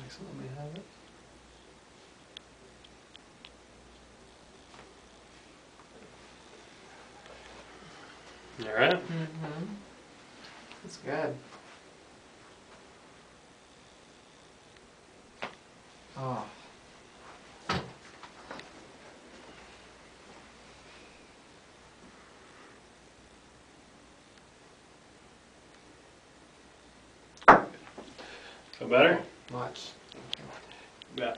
So let me have it. All right. Mm-hmm. That's good. Oh. Feel better? Much. Yeah.